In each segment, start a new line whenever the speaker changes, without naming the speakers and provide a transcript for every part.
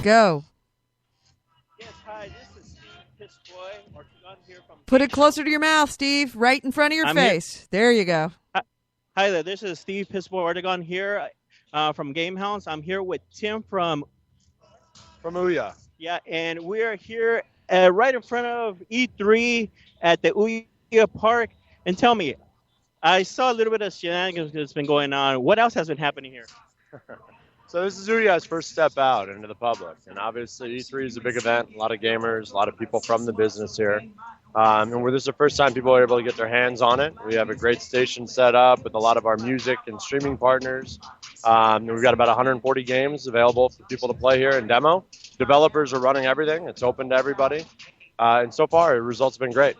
Go.
Yes, hi, this is Steve Pissboy, or here from...
Put it closer to your mouth, Steve, right in front of your face. There you go.
Hi there, this is Steve Pissboy Ortegon here from Gamehouse. I'm here with Tim from
Ouya.
Yeah, and we're here right in front of E3 at the Ouya Park. And tell me, I saw a little bit of shenanigans that's been going on. What else has been happening here?
So this is Ouya's first step out into the public, and obviously E3 is a big event. A lot of gamers, a lot of people from the business here, and this is the first time people are able to get their hands on it. We have a great station set up with a lot of our music and streaming partners. We've got about 140 games available for people to play here and demo. Developers are running everything. It's open to everybody, and so far the results have been great.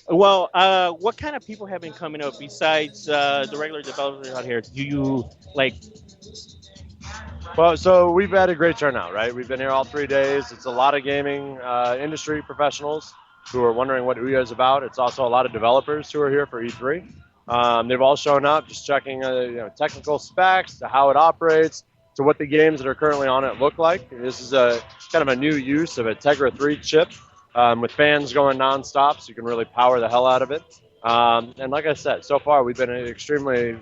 Well, what kind of people have been coming up besides the regular developers out here? Do you like?
Well, so we've had a great turnout, right? We've been here all 3 days. It's a lot of gaming industry professionals who are wondering what Ouya is about. It's also a lot of developers who are here for E3. They've all shown up just checking technical specs, to how it operates, to what the games that are currently on it look like. This is a kind of a new use of a Tegra 3 chip with fans going nonstop, so you can really power the hell out of it. And like I said, so far we've been extremely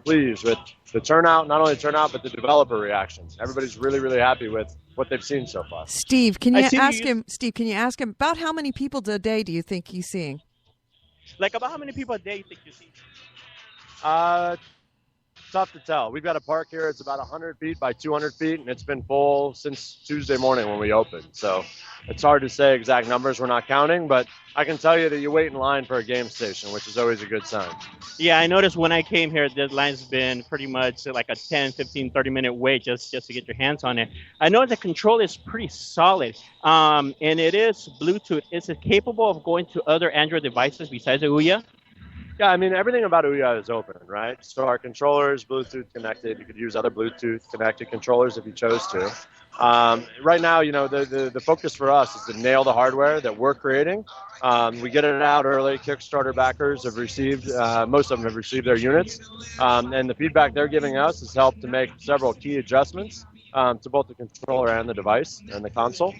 pleased with the turnout, not only the turnout, but the developer reactions. Everybody's really, really happy with what they've seen so far.
Steve, can you ask him about how many people a day do you think he's seeing?
Like about how many people a day you think you see?
Tough to tell. We've got a park here. It's about 100 feet by 200 feet, and it's been full since Tuesday morning when we opened. So it's hard to say exact numbers. We're not counting, but I can tell you that you wait in line for a game station, which is always a good sign.
Yeah, I noticed when I came here, the line's been pretty much like a 10, 15, 30-minute wait just to get your hands on it. I know the control is pretty solid, and it is Bluetooth. Is it capable of going to other Android devices besides the Ouya?
Yeah, I mean, everything about Ouya is open, right? So our controller is Bluetooth connected. You could use other Bluetooth connected controllers if you chose to. Right now, the focus for us is to nail the hardware that we're creating. We get it out early. Kickstarter backers have received, most of them have received their units. And the feedback they're giving us has helped to make several key adjustments to both the controller and the device and the console.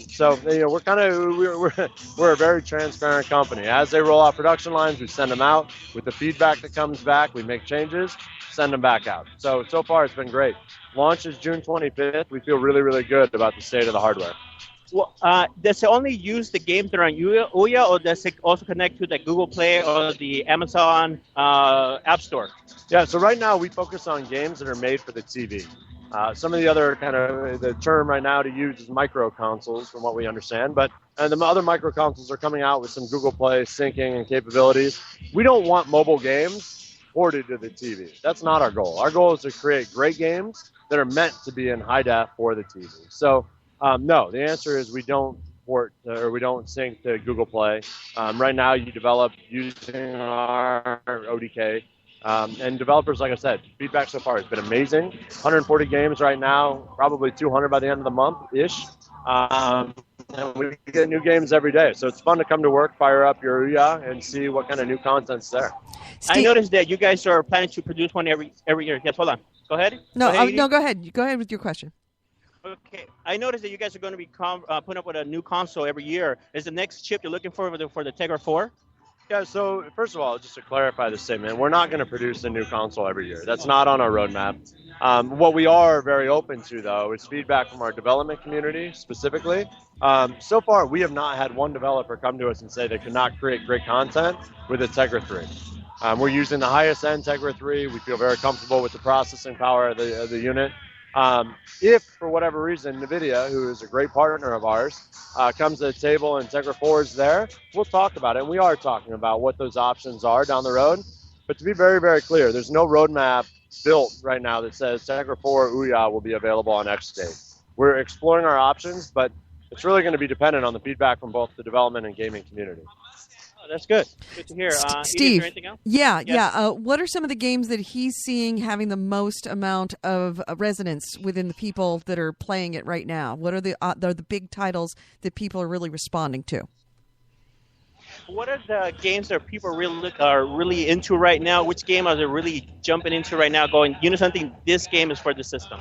So we're a very transparent company. As they roll out production lines, we send them out. With the feedback that comes back, we make changes, send them back out. So far it's been great. Launch is June 25th. We feel really, really good about the state of the hardware.
Well, does it only use the games that are on Ouya, or does it also connect to the Google Play or the Amazon App Store?
Yeah, so right now we focus on games that are made for the TV. Some of the other the term right now to use is micro consoles, from what we understand. But the other micro consoles are coming out with some Google Play syncing and capabilities. We don't want mobile games ported to the TV. That's not our goal. Our goal is to create great games that are meant to be in high def for the TV. So no, the answer is we don't port or we don't sync to Google Play. Right now, you develop using our ODK. And developers, like I said, feedback so far has been amazing. 140 games right now, probably 200 by the end of the month-ish. And we get new games every day. So it's fun to come to work, fire up your Ouya, and see what kind of new content's there.
I noticed that you guys are planning to produce one every year. Yes, hold on. Go ahead.
No, go ahead. Go ahead with your question.
Okay. I noticed that you guys are going to be putting up with a new console every year. Is the next chip you're looking for the Tegra 4?
Yeah, so first of all, just to clarify the statement, we're not going to produce a new console every year. That's not on our roadmap. What we are very open to, though, is feedback from our development community specifically. So far, we have not had one developer come to us and say they could not create great content with a Tegra 3. We're using the highest end Tegra 3. We feel very comfortable with the processing power of the unit. If, for whatever reason, NVIDIA, who is a great partner of ours, comes to the table and Tegra 4 is there, we'll talk about it. And we are talking about what those options are down the road. But to be very, very clear, there's no roadmap built right now that says Tegra 4 Ouya will be available on X date. We're exploring our options, but it's really going to be dependent on the feedback from both the development and gaming community.
That's good. Good to hear.
Steve,
anything else?
Yeah. What are some of the games that he's seeing having the most amount of resonance within the people that are playing it right now? What are the big titles that people are really responding to?
What are the games that people are really into right now? Which game are they really jumping into right now? Going, you know something, this game is for the system.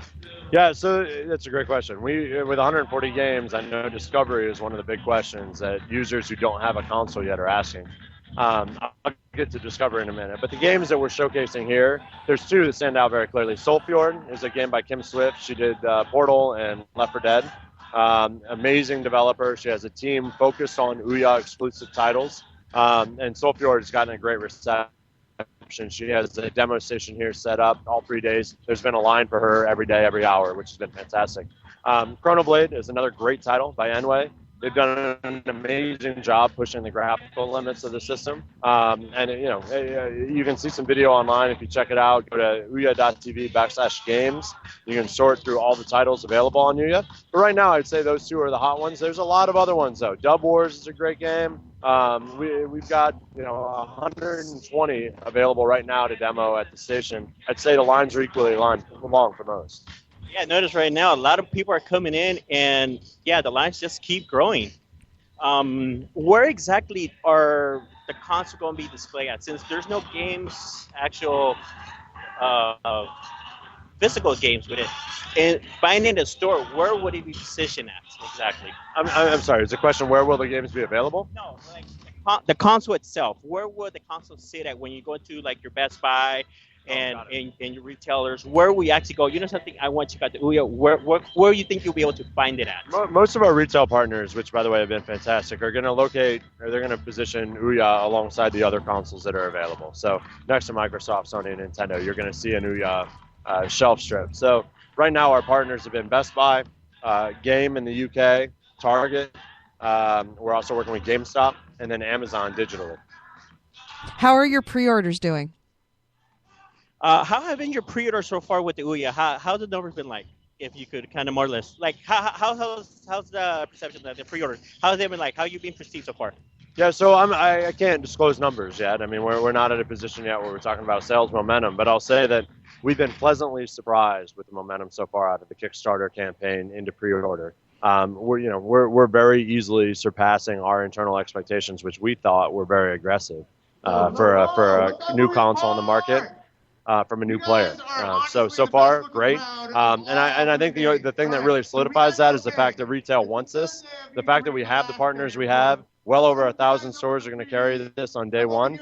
Yeah, so that's a great question. With 140 games, I know discovery is one of the big questions that users who don't have a console yet are asking. I'll get to discovery in a minute, but the games that we're showcasing here, there's two that stand out very clearly. Soulfjord is a game by Kim Swift. She did Portal and Left 4 Dead. Amazing developer. She has a team focused on Ouya exclusive titles, and Soulfjord has gotten a great reception. She has a demo station here set up all 3 days. There's been a line for her every day, every hour, which has been fantastic. Chronoblade is another great title by Enway. They've done an amazing job pushing the graphical limits of the system. And, you can see some video online if you check it out. Go to ouya.tv/games. You can sort through all the titles available on Ouya. But right now, I'd say those two are the hot ones. There's a lot of other ones, though. Dub Wars is a great game. We've got 120 available right now to demo at the station. I'd say the lines are equally long for most.
Yeah, notice right now a lot of people are coming in, and yeah, the lines just keep growing. Where exactly are the consoles going to be displayed at? Since there's no games, actual physical games with it, and buying in the store, where would it be positioned at exactly?
I'm sorry. Is the question where will the games be available?
No, like the console itself. Where would the console sit at when you go to like your Best Buy? And your retailers, where we actually go, you know something, I want to check out the Ouya, where you think you'll be able to find it at?
Most of our retail partners, which by the way have been fantastic, are going to they're going to position Ouya alongside the other consoles that are available. So next to Microsoft, Sony, and Nintendo, you're going to see an Ouya shelf strip. So right now our partners have been Best Buy, Game in the UK, Target, we're also working with GameStop, and then Amazon digitally.
How are your pre-orders doing?
How have been your pre-orders so far with the Ouya? How's the numbers been like? If you could kind of more or less, like how's the perception of the pre-orders? How's it been like? How have you been perceived so far?
Yeah, so I can't disclose numbers yet. I mean, we're not at a position yet where we're talking about sales momentum, but I'll say that we've been pleasantly surprised with the momentum so far out of the Kickstarter campaign into pre-order. We're very easily surpassing our internal expectations, which we thought were very aggressive for a new console on the market. From a new player. So far, great. And I think the thing that really solidifies that is the fact that retail wants this. The fact that we have the partners we have, well over 1,000 stores are going to carry this on day one.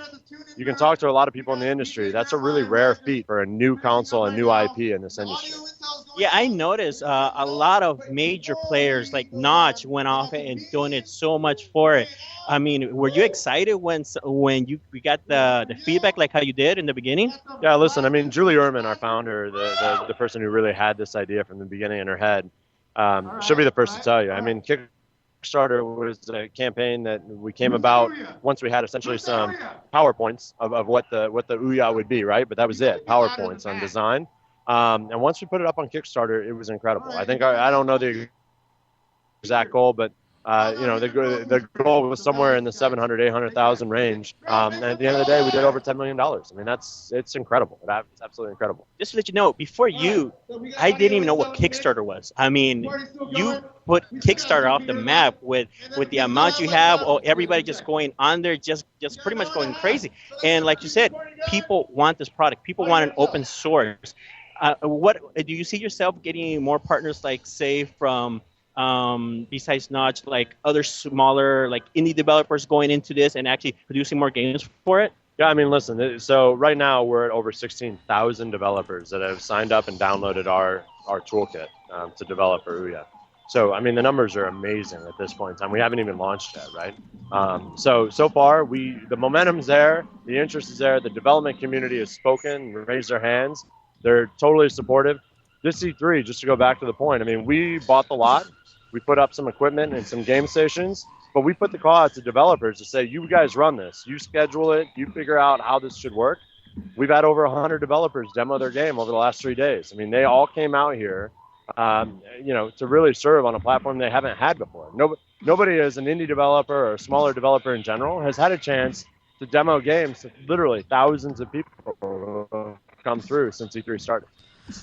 You can talk to a lot of people in the industry. That's a really rare feat for a new console and new IP in this industry.
Yeah, I noticed a lot of major players like Notch went off and donated so much for it. I mean, were you excited when we got the feedback like how you did in the beginning?
Yeah, listen, I mean, Julie Ehrman, our founder, the person who really had this idea from the beginning in her head, she'll be the first to tell you. I mean, Kickstarter was a campaign that we came about once we had essentially some PowerPoints of what the Ouya would be, right? But that was it, PowerPoints on design. And once we put it up on Kickstarter, it was incredible. I think I don't know the exact goal, but the goal was somewhere in the 700,000, 800,000 range. And at the end of the day, we did over $10 million. I mean, it's incredible. It's absolutely incredible.
Just to let you know, before I didn't even know what Kickstarter was. I mean, you put Kickstarter off the map with the amount you have, everybody just going on there, just pretty much going crazy. And like you said, people want this product. People want an open source. What do you see yourself getting more partners, like say from besides Notch, like other smaller like indie developers going into this and actually producing more games for it?
Yeah, I mean, listen, so right now we're at over 16,000 developers that have signed up and downloaded our toolkit to develop for Ouya. So, I mean, the numbers are amazing at this point in time. We haven't even launched yet, right? So far, the momentum's there, the interest is there, the development community has spoken, raised their hands. They're totally supportive. This E3, just to go back to the point, I mean, we bought the lot. We put up some equipment and some game stations, but we put the call out to developers to say, you guys run this. You schedule it. You figure out how this should work. We've had over 100 developers demo their game over the last 3 days. I mean, they all came out here, to really serve on a platform they haven't had before. Nobody as an indie developer or a smaller developer in general has had a chance to demo games to literally thousands of people come through since E3 started.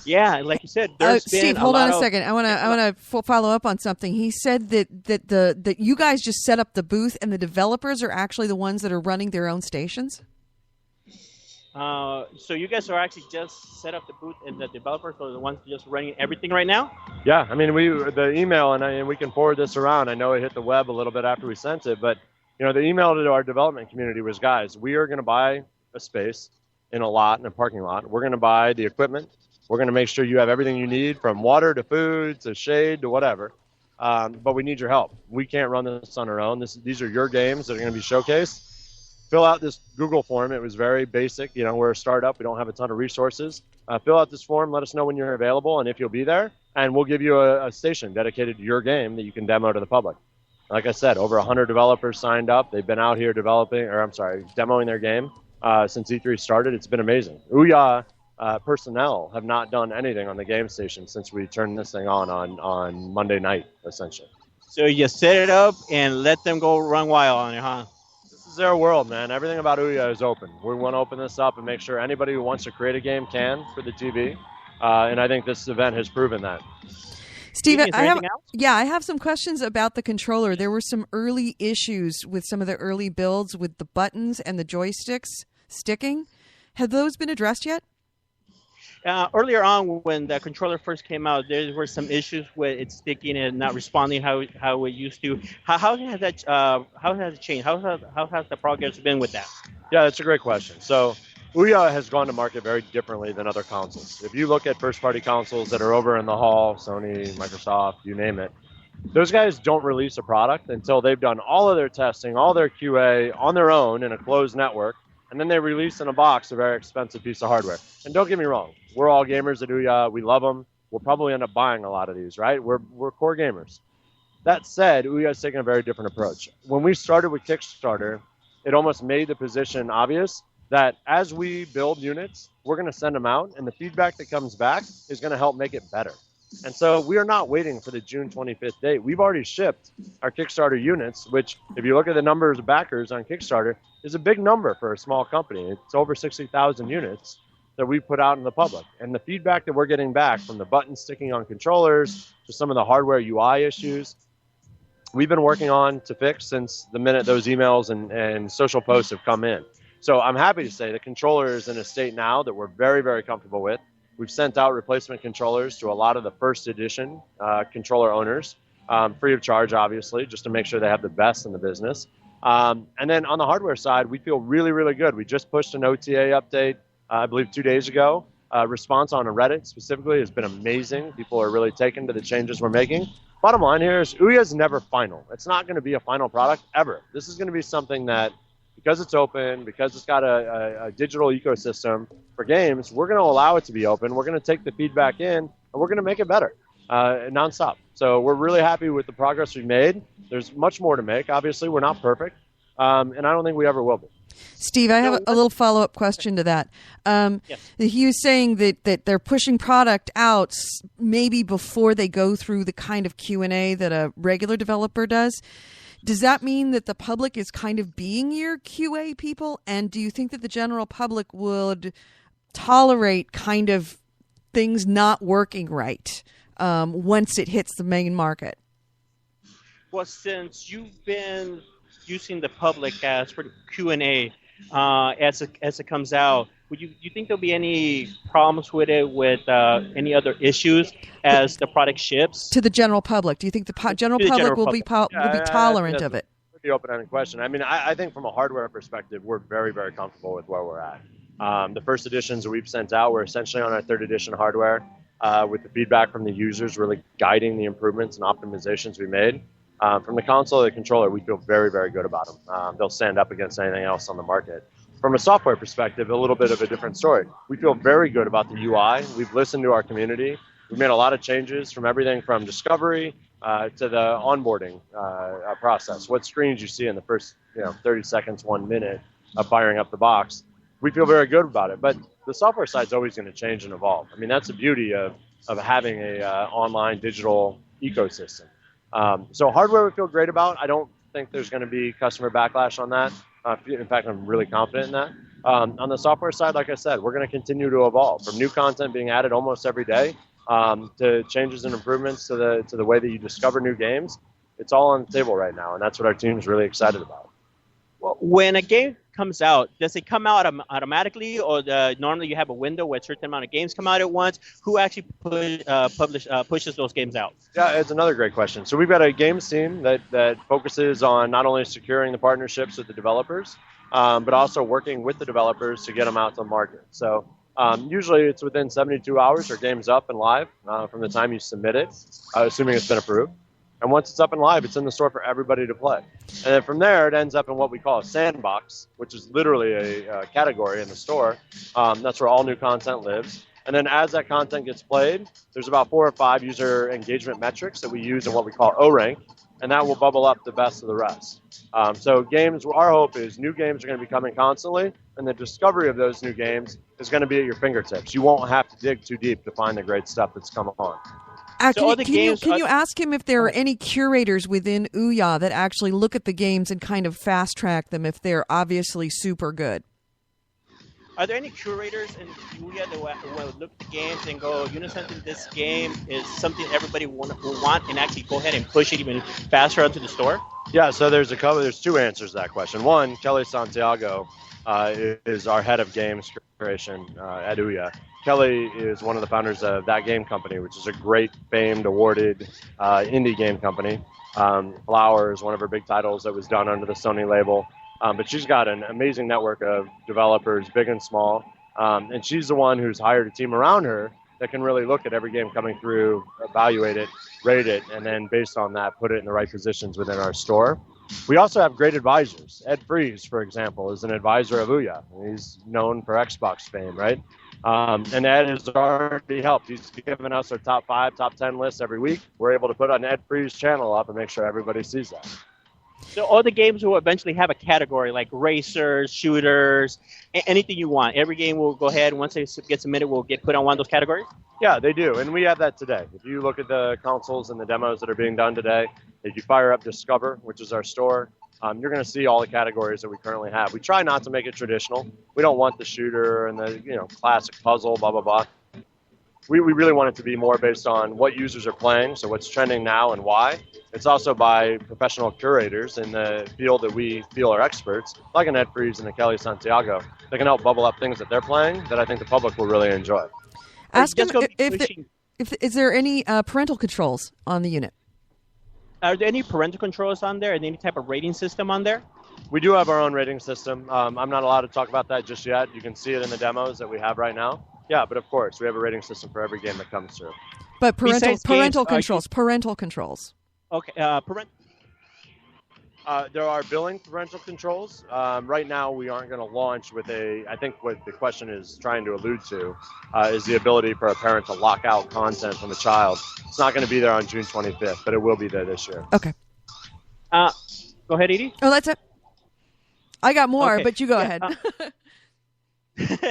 Yeah, like you said, there's been
Steve,
a
hold
lot
on a
of-
second. I want to follow up on something. He said that you guys just set up the booth, and the developers are actually the ones that are running their own stations.
So you guys are actually just set up the booth, and the developers are the ones just running everything right now?
Yeah, I mean, the email, and we can forward this around. I know it hit the web a little bit after we sent it, but the email to our development community was, guys, we are going to buy a space in a lot, in a parking lot. We're going to buy the equipment. We're going to make sure you have everything you need, from water to food to shade to whatever. But we need your help. We can't run this on our own. These are your games that are going to be showcased. Fill out this Google form. It was very basic. We're a startup. We don't have a ton of resources. Fill out this form. Let us know when you're available and if you'll be there. And we'll give you a station dedicated to your game that you can demo to the public. Like I said, over 100 developers signed up. They've been out here demoing their game since E3 started. It's been amazing. Ouya personnel have not done anything on the game station since we turned this thing on Monday night, essentially.
So you set it up and let them go run wild on it, huh?
This is their world, man. Everything about Ouya is open. We want to open this up and make sure anybody who wants to create a game can for the TV. And I think this event has proven that.
Steve,
Is there anything else?
I have some questions about the controller. There were some early issues with some of the early builds with the buttons and the joysticks sticking. Have those been addressed yet?
Earlier on, when the controller first came out, there were some issues with it sticking and not responding how it used to. How has that? How has it changed? How has the progress been with that?
Yeah, that's a great question. So Ouya has gone to market very differently than other consoles. If you look at first-party consoles that are over in the hall, Sony, Microsoft, you name it, those guys don't release a product until they've done all of their testing, all their QA on their own in a closed network, and then they release in a box a very expensive piece of hardware. And don't get me wrong, we're all gamers at Ouya. We love them. We'll probably end up buying a lot of these, right? We're core gamers. That said, Ouya's taken a very different approach. When we started with Kickstarter, it almost made the position obvious that as we build units, we're going to send them out, and the feedback that comes back is going to help make it better. And so we are not waiting for the June 25th date. We've already shipped our Kickstarter units, which, if you look at the numbers of backers on Kickstarter, is a big number for a small company. It's over 60,000 units that we put out in the public. And the feedback that we're getting back, from the buttons sticking on controllers to some of the hardware UI issues, we've been working on to fix since the minute those emails and social posts have come in. So I'm happy to say the controller is in a state now that we're very, very comfortable with. We've sent out replacement controllers to a lot of the first edition controller owners, free of charge, obviously, just to make sure they have the best in the business. And then on the hardware side, we feel really, really good. We just pushed an OTA update, I believe 2 days ago. Response on Reddit specifically has been amazing. People are really taken to the changes we're making. Bottom line here is Ouya's never final. It's not going to be a final product ever. This is going to be something that, because it's open, because it's got a digital ecosystem for games, we're going to allow it to be open. We're going to take the feedback in, and we're going to make it better nonstop. So we're really happy with the progress we've made. There's much more to make. Obviously, we're not perfect, and I don't think we ever will be.
Steve, I have a little follow-up question to that.
Yes.
He was saying that they're pushing product out maybe before they go through the kind of Q&A that a regular developer does. Does that mean that the public is kind of being your QA people? And do you think that the general public would tolerate kind of things not working right once it hits the main market?
Well, since you've been using the public as for the Q&A as it comes out, do you think there'll be any problems with it, with any other issues as the product ships?
To the general public, do you think the general public will be tolerant of it?
That's the open-ended question. I mean, I think from a hardware perspective, we're very, very comfortable with where we're at. The first editions that we've sent out were essentially on our third edition hardware, with the feedback from the users really guiding the improvements and optimizations we made. From the console to the controller, we feel very, very good about them. They'll stand up against anything else on the market. From a software perspective, a little bit of a different story. We feel very good about the UI. We've listened to our community. We've made a lot of changes, from everything from discovery to the onboarding process. What screens you see in the first 30 seconds, 1 minute of firing up the box. We feel very good about it. But the software side is always going to change and evolve. I mean, that's the beauty of having a online digital ecosystem. So hardware we feel great about. I don't think there's going to be customer backlash on that. In fact, I'm really confident in that. On the software side, like I said, we're going to continue to evolve from new content being added almost every day to changes and improvements to the way that you discover new games. It's all on the table right now, and that's what our team's really excited about.
Well, when a game comes out, does it come out automatically, or normally you have a window where a certain amount of games come out at once? Who actually pushes those games out?
Yeah, it's another great question. So we've got a games team that focuses on not only securing the partnerships with the developers, but also working with the developers to get them out to the market. So usually it's within 72 hours, our game's up and live from the time you submit it, assuming it's been approved. And once it's up and live, it's in the store for everybody to play. And then from there, it ends up in what we call a sandbox, which is literally a category in the store. That's where all new content lives. And then as that content gets played, there's about 4 or 5 user engagement metrics that we use in what we call O-rank, and that will bubble up the best of the rest. So games, our hope is new games are going to be coming constantly, and the discovery of those new games is going to be at your fingertips. You won't have to dig too deep to find the great stuff that's come on.
Actually, can you ask him if there are any curators within Ouya that actually look at the games and kind of fast track them if they're obviously super good?
Are there any curators in Ouya that will look at the games and go, you know something, this game is something everybody will want, and actually go ahead and push it even faster onto the store?
Yeah, so there's 2 answers to that question. One, Kelly Santiago is our head of games creation at Ouya. Kelly is one of the founders of That Game Company, which is a great, famed, awarded indie game company. Flower is one of her big titles that was done under the Sony label. But she's got an amazing network of developers, big and small. And she's the one who's hired a team around her that can really look at every game coming through, evaluate it, rate it, and then based on that, put it in the right positions within our store. We also have great advisors. Ed Freeze, for example, is an advisor of Ouya. He's known for Xbox fame, right? And Ed has already helped. He's given us our top 5, top 10 lists every week. We're able to put on Ed Freeze's channel up and make sure everybody sees that.
So all the games will eventually have a category like racers, shooters, anything you want. Every game will go ahead, once it gets submitted, will get put on one of those categories?
Yeah, they do. And we have that today. If you look at the consoles and the demos that are being done today, if you fire up Discover, which is our store, you're going to see all the categories that we currently have. We try not to make it traditional. We don't want the shooter and the classic puzzle, blah, blah, blah. We really want it to be more based on what users are playing, so what's trending now and why. It's also by professional curators in the field that we feel are experts, like an Ed Freeze and a Kelly Santiago, that can help bubble up things that they're playing that I think the public will really enjoy.
Ask him if is there any parental controls on the unit?
Are there any parental controls on there and any type of rating system on there?
We do have our own rating system. I'm not allowed to talk about that just yet. You can see it in the demos that we have right now. Yeah, but of course, we have a rating system for every game that comes through.
But parental controls.
Okay,
there are billing parental controls. Right now, we aren't going to launch with I think what the question is trying to allude to is the ability for a parent to lock out content from a child. It's not going to be there on June 25th, but it will be there this year.
Okay.
Go ahead, Edie.
Oh, that's it. I got more, but you go ahead.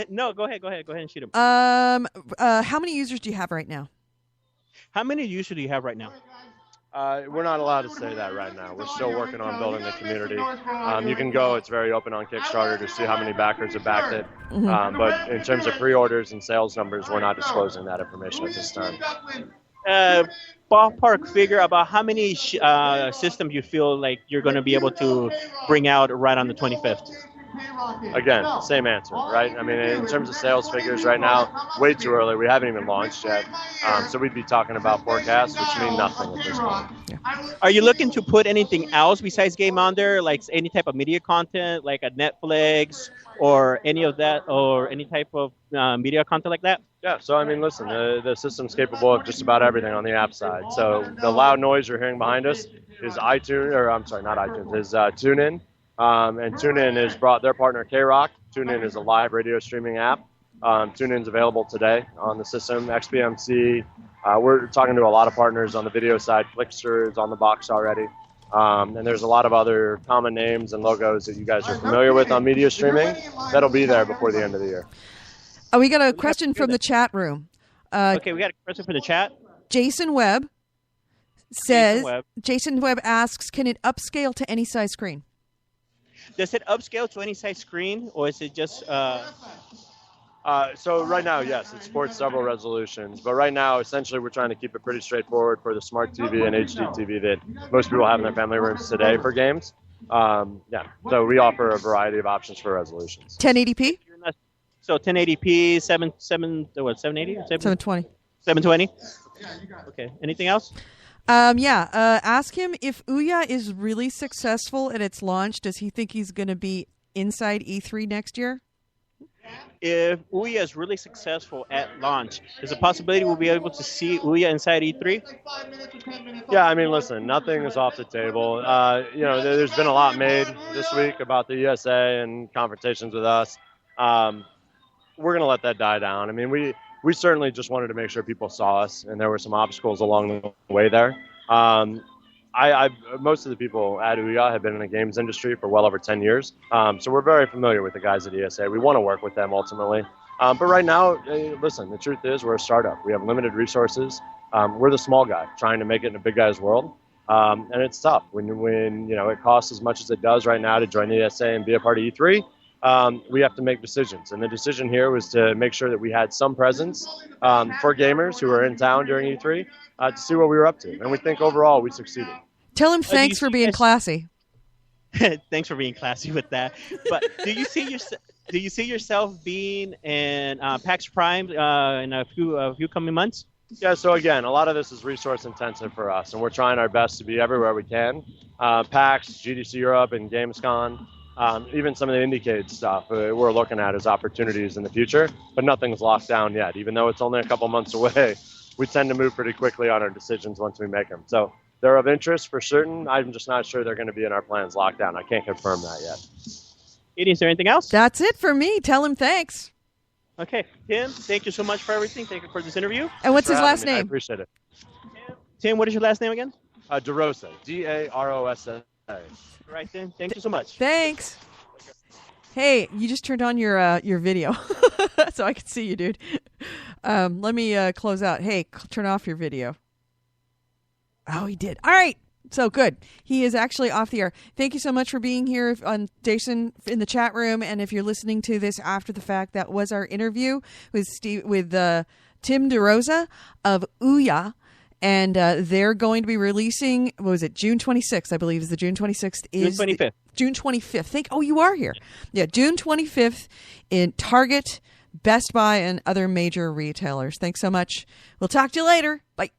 No, go ahead and shoot him.
How many users do you have right now?
How many users do you have right now?
We're not allowed to say that right now. We're still working on building the community. You can go, it's very open on Kickstarter to see how many backers have backed it. But in terms of pre-orders and sales numbers, we're not disclosing that information at this time.
Ballpark figure about how many systems you feel like you're going to be able to bring out right on the 25th?
Again, same answer, right? I mean, in terms of sales figures right now, way too early. We haven't even launched yet. So we'd be talking about forecasts, which mean nothing at this point.
Yeah. Are you looking to put anything else besides game on there, like any type of media content, like a Netflix or any of that, or any type of media content like that?
Yeah, so I mean, listen, the system's capable of just about everything on the app side. So the loud noise you're hearing behind us is TuneIn. And TuneIn has brought their partner K-Rock. TuneIn is a live radio streaming app. TuneIn's available today on the system. XBMC. We're talking to a lot of partners on the video side. Flixster is on the box already. And there's a lot of other common names and logos that you guys are familiar with on media streaming. That'll be there before the end of the year.
We got a question from the chat room.
Okay, we got a question from the chat.
Jason Webb says, Jason Webb asks, can it upscale to any size screen?
Does it upscale to any size screen, or is it just?
So right now, yes, it supports several resolutions. But right now, essentially, we're trying to keep it pretty straightforward for the smart TV and HD TV that most people have in their family rooms today for games. So we offer a variety of options for resolutions.
1080p?
So 1080p, 720? 720. Okay. Anything else?
Ask him if Ouya is really successful at its launch. Does he think he's going to be inside E3 next year?
If Ouya is really successful at launch, there's a possibility we'll be able to see Ouya inside E3?
Yeah, I mean, listen, nothing is off the table. There's been a lot made this week about the ESA and confrontations with us. We're going to let that die down. I mean, we certainly just wanted to make sure people saw us, and there were some obstacles along the way there. Most of the people at Ouya have been in the games industry for well over 10 years. So we're very familiar with the guys at ESA. We want to work with them ultimately. But right now, listen, the truth is we're a startup. We have limited resources. We're the small guy trying to make it in a big guy's world. And it's tough when it costs as much as it does right now to join the ESA and be a part of E3. We have to make decisions. And the decision here was to make sure that we had some presence for gamers who are in town during E3 to see what we were up to. And we think overall we succeeded.
Tell him thanks for being classy.
Thanks for being classy with that. But do you see yourself being in PAX Prime in a few coming months?
Yeah, so again, a lot of this is resource intensive for us, and we're trying our best to be everywhere we can. PAX, GDC Europe, and Gamescom. Even some of the Indiecade stuff we're looking at as opportunities in the future, but nothing's locked down yet. Even though it's only a couple months away, we tend to move pretty quickly on our decisions once we make them. So they're of interest for certain. I'm just not sure they're going to be in our plans locked down. I can't confirm that yet.
Edie, is there anything else?
That's it for me. Tell him thanks.
Okay. Tim, thank you so much for everything. Thank you for this interview.
And what's his last name? I
appreciate it.
Tim, what is your last name again?
DeRosa. DAROSA.
Right then. Thank you so much.
Thanks. Hey, you just turned on your video, so I can see you, dude. Let me close out. Hey, turn off your video. Oh, he did. All right. So good. He is actually off the air. Thank you so much for being here, Jason, in the chat room. And if you're listening to this after the fact, that was our interview with Tim DeRosa of Ouya. And they're going to be releasing, what was it, June 26th, I believe, is the June 26th.
June 25th.
June 25th. You are here. Yeah, June 25th in Target, Best Buy, and other major retailers. Thanks so much. We'll talk to you later. Bye.